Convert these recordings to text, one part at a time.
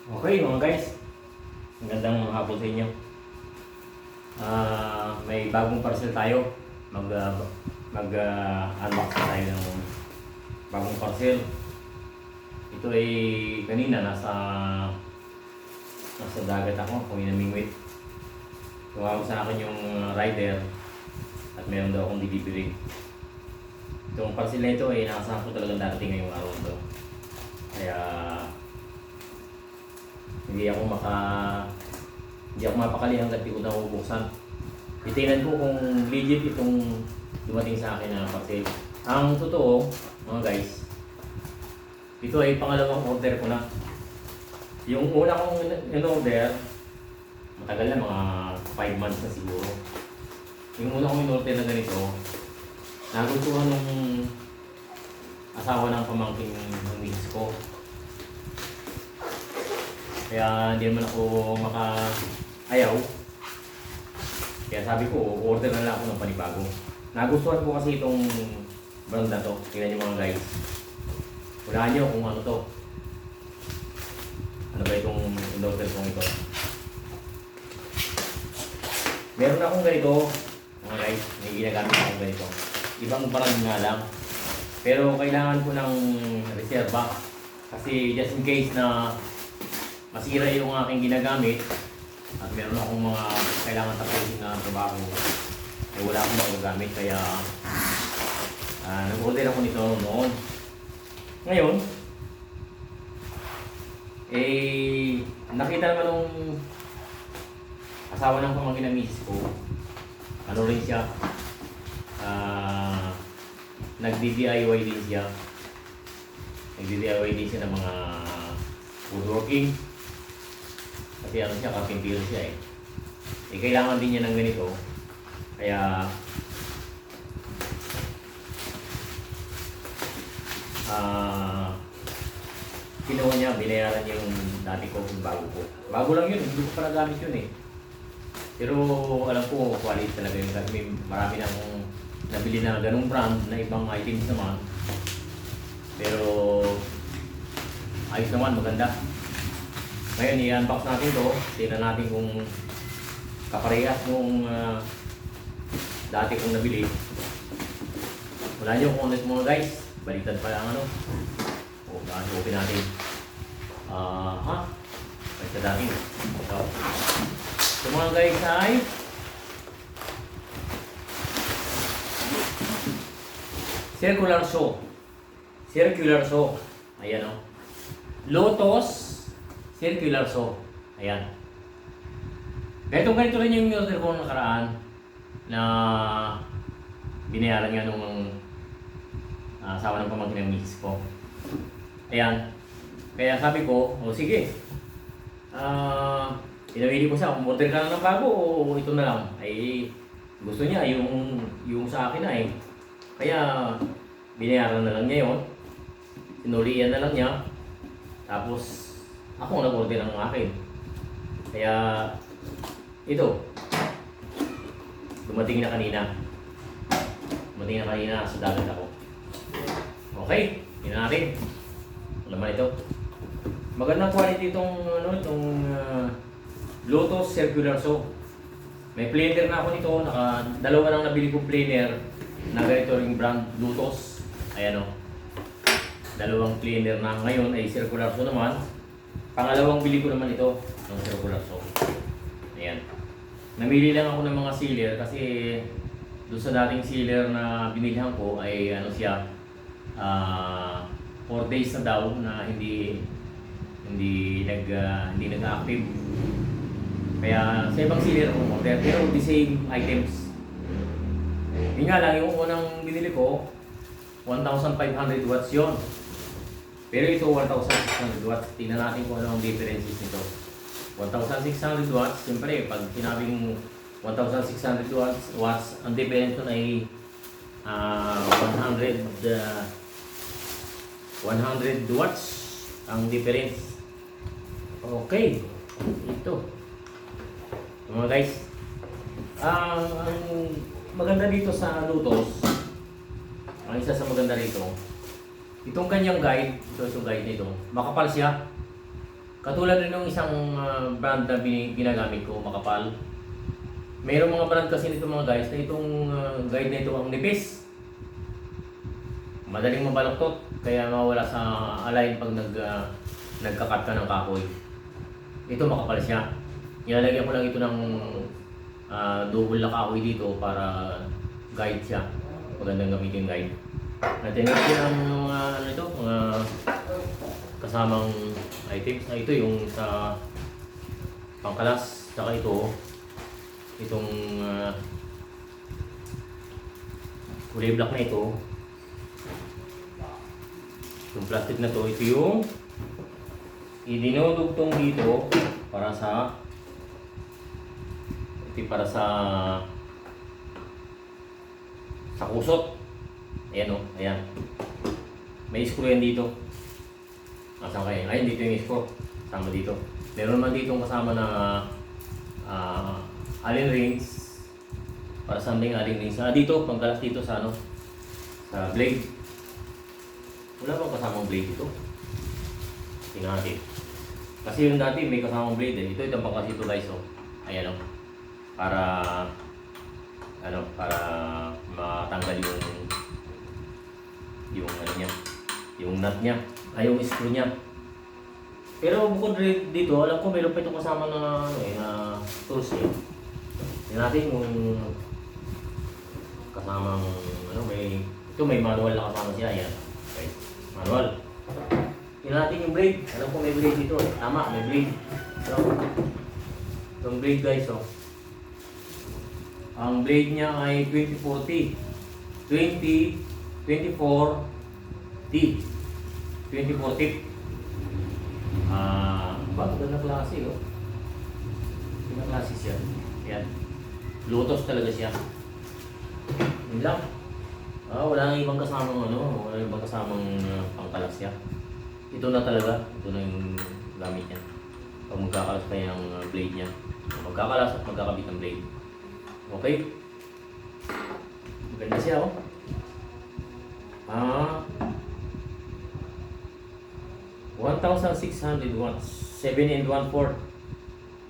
Okay mga guys, magandang hapon sa inyo. May bagong parcel tayo. Unbox tayo ng bagong parcel. Ito ay kanina nasa dagat ako, kung inamingwit. Tumawag sa akin yung rider at meron daw akong delivery. Itong parcel na ito ay nakasahan ko talagang darating ngayong araw ito. Kaya hindi ako mapakali hanggang di ko na bubuksan. Titingnan ko kung legit itong dumating sa akin na parcel. Ang totoo, mga guys, ito ay pangalawang order ko na. Yung una kong in-order, matagal na, mga 5 months na siguro. Yung una kong in-order na ganito, nagustuhan ng asawa ng pamangkin ng miss ko. Kaya hindi naman ako maka-ayaw. Kaya sabi ko, order na lang ako ng panibago. Nagustuhan ko kasi itong brand na to. Tingnan niyo mga guys. Hulaan niyo kung ano to. Ano ba itong in-order kong ito. Meron akong ganito, mga guys. May ginagamit akong ganito. Ibang brand nga lang. Pero kailangan ko ng reserva. Kasi just in case na masira yung aking ginagamit at meron akong mga kailangan tapusin na trabaho ay wala akong magagamit, kaya nag-order ako nito noon. Ngayon nakita naman nung asawa ng pamangkin ng misis ko, ano rin siya, nagdi-DIY din siya. Nagdi-DIY din siya ng mga woodworking. Kasi ano siya, carpenter siya eh. Kailangan din niya ng ganito. Kaya kinuha niya, binayaran niya yung dati ko, yung bago ko. Bago lang yun, hindi ko pa nagamit yun eh. Pero alam ko, quality talaga yun. Kasi marami na akong nabili na ganung brand na ibang items naman. Pero ayos naman, maganda. Ngayon, i-unbox natin to. Tingnan natin kung kaparehas nung dati kong nabili. Wala nyo kung ano ito mga guys. Baliktad pa lang ano. O, open natin. Baliktad natin. So mga guys ay circular saw. Circular saw. Ayan o. Lotus circular saw. Ayan. Ganito rin yung order ko nakaraan na binayaran nga nung asawa ng pamangkin ng misis ko. Ayan. Kaya sabi ko, o sige. Pinawili ko siya, order ka na ng bago o ito na lang. Ay gusto niya yung sa akin na eh. Kaya binayaran na lang niya yun. Sinulian na lang niya. Tapos ako ang nag-order ng akin. Kaya ito dumating na kanina. Sa dagat ako. Okay, tingnan natin. Laman ito. Magandang quality itong Lotus circular saw. May planer na ako nito. Dalawa lang nabili kong planer na ganito ring brand Lotus. Ayan o. Dalawang planer na ngayon ay circular saw naman. Pangalawang bili ko naman ito ng circular saw. Ayan. Namili lang ako ng mga sealer kasi doon sa dating sealer na binilhan ko ay ano siya, 4 days na daw na hindi nag-active. Kaya sa ibang sealer ako order, pero the same items. Yun nga lang, yung unang binili ko 1,500 watts yon. Pero ito 1,600 watts. Tingnan natin kung ano ang differences nito. 1,600 watts, siyempre pag sinabing 1,600 watts, ang difference nun ay 100 watts ang difference. Okay, ito. Mga guys, ang maganda dito sa Lotus, ang isa sa maganda rito, itong kanyang guide, itong guide nito, makapal siya. Katulad rin ng isang brand na ginagamit ko, makapal. Mayroong mga brand kasi nito mga guys na itong guide na ito ang nipis. Madaling mabaloktot, kaya mawala sa align pag nagkakat ka ng kahoy. Ito makapal siya. Nilalagyan ko lang ito ng double na kahoy dito para guide siya. Magandang gamitin guide. Natinag ko ang mga ano ito, mga kasamang items. Ito yung sa pangkalas, saka itong kulay black na ito. Yung plastic na ito yung idinudugtong dito para sa kusot. Ayan o, ayan. May screw yan dito. Nasaan kayo? Ayun, dito yung screw. Kasama dito. Meron naman dito kasama na allen rings. Para sa ating allen rings. Dito, panggalas dito sa sa blade. Wala bang kasamang blade dito? Tingnan natin. Kasi yung dati may kasamang blade eh. Ito pang kasi ito guys oh. Ayan o. Para matanggal yung ano niya, yung nut niya, ay yung screw niya. Pero bukod dito, alam ko mayroon pa itong kasama na tools eh. Tingnan natin yung kasamang may manual na kasama siya. Ayan. Okay. Manual. Tingnan natin yung blade. Alam ko may blade dito eh. Tama, may blade. So, yung blade guys oh. Ang blade niya ay 2040. 24T. 2040. Bago na klase oh. Ibang klase siya. Ayan. Lotus talaga siya. Yun lang. Wala nang ibang kasamang wala nang ibang kasamang pangkalas siya. Ito na talaga. Ito na yung gamit niya. Pag magkakalas pa yung blade niya. Magkakalas at magkakabit ang blade. Okay? Maganda siya oh. 1,600 watts, 7 and 1/4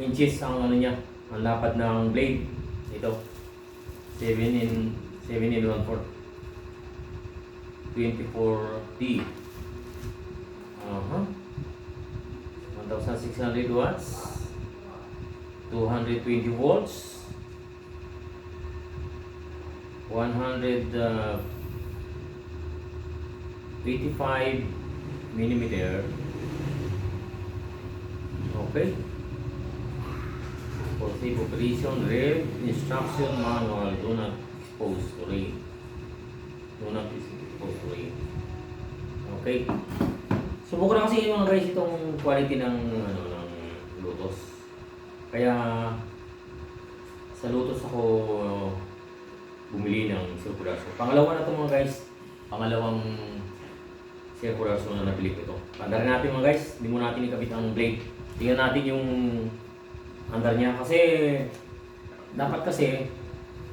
inches ang niya, ang lapad ng blade. Ito, 7 and 1/4, 24T. 1,600 watts, 220 volts, 185 millimeter. Okay. For safe operation, read instruction manual. Do not expose to rain. Do not expose to rain. Okay. Subukan na kasi mga guys itong quality ng Lotus. Kaya sa Lotus ako bumili ng circularso. Pangalawa na ito mga guys. Pangalawang circularso na nabili ko ito. Pandarin natin mga guys. Hindi mo natin ikabit ang blade. Tingnan natin yung andar niya. Kasi dapat kasi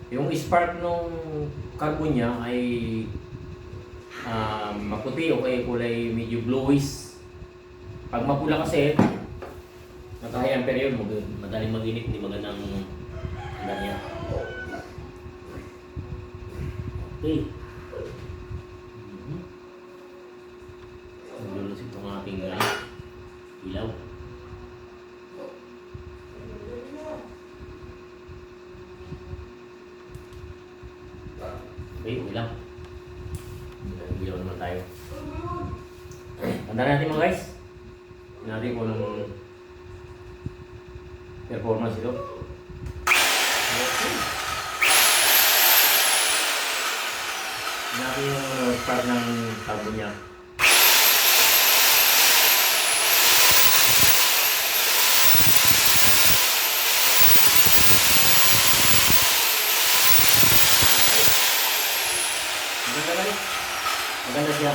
yung spark ng carbon niya ay maputi o kaya kulay medyo bluish. Pag mapula kasi naka-high ampere yun. Madaling mag-init. Hindi magandang andar niya. Okay. Lulusin itong ating ilaw. Okay, ilaw. Ilaw naman tayo. Tanda natin mga guys. Tignan natin kung anong performance ito. Okay. Natin yung start ng carbon niya. Maganda siya.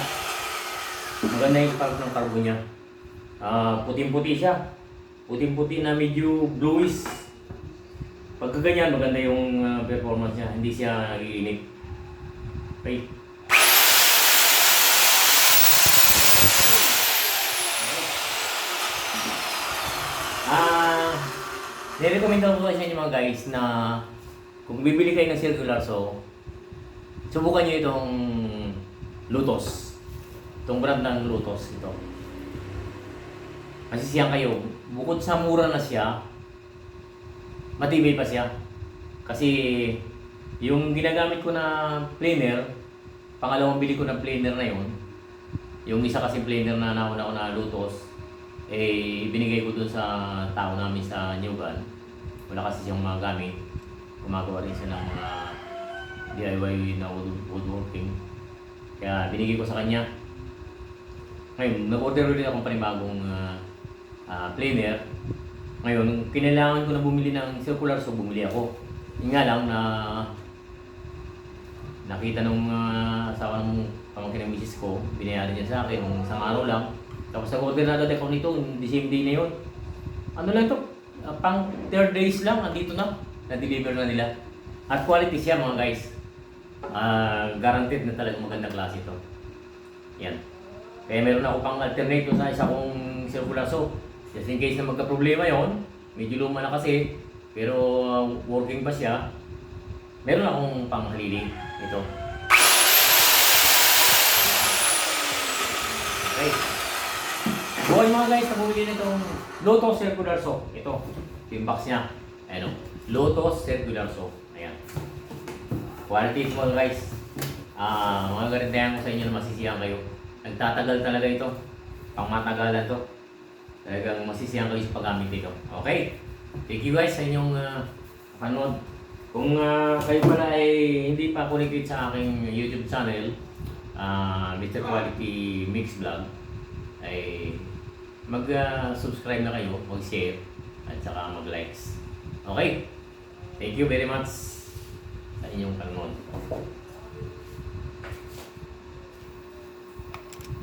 Maganda yung spark ng carbon niya. Puting-puti siya. Puting-puti na medyo bluish. Pagka ganyan, maganda yung performance niya. Hindi siya nagiinit. Okay. Ah, nirecommend ko sa inyo mga guys na kung bibili kayo ng circular saw, subukan nyo itong Lotus. Itong brand ng Lotus ito. Masisiyahan kayo. Bukod sa mura na siya, matibay pa siya. Kasi yung ginagamit ko na planer, pangalawang bili ko ng planer na yun, yung isa kasing planer na nauna ko na Lotus, eh binigay ko dun sa tao namin sa New Gan. Wala kasi siyang mga gamit. Gumagawa rin siya ng mga DIY na woodworking. Kaya binigay ko sa kanya. Ngayon, nag-order ulit akong panibagong planer. Ngayon, kinailangan ko na bumili ng circular saw, bumili ako. Yun nga lang na nakita nung asawa ng pamangkin ng misis ko, binayaran niya sa akin nung isang araw lang. Tapos nag-order na agad ako nito, the same day na yun. Ano lang ito, pang 3 days lang, andito na. Na-deliver na nila. At quality siya mga guys. Guaranteed na talaga magandang klase ito. Yan. Kaya meron ako pang alternate sa isa kong circular saw. Just in case na magka-problema yon, medyo luma na kasi, pero working pa siya. Meron akong pang halili. Ito. Okay. Buhay mga guys, nabumili na itong Lotus circular saw. Ito. Yung box niya. Ayan o. Lotus circular saw. Ayan. Quality mga guys. Mga garantayan ko sa inyo na masisiyahan kayo. Nagtatagal talaga ito. Pangmatagalan to. Talagang masisiyahan kayo sa paggamit nito. Okay. Thank you guys sa inyong panood. Kung kayo pala ay hindi pa connected sa aking YouTube channel, Mr. Quality Mix Vlog, ay mag-subscribe na kayo, mag-share, at saka mag-likes. Okay? Thank you very much sa inyong panonood.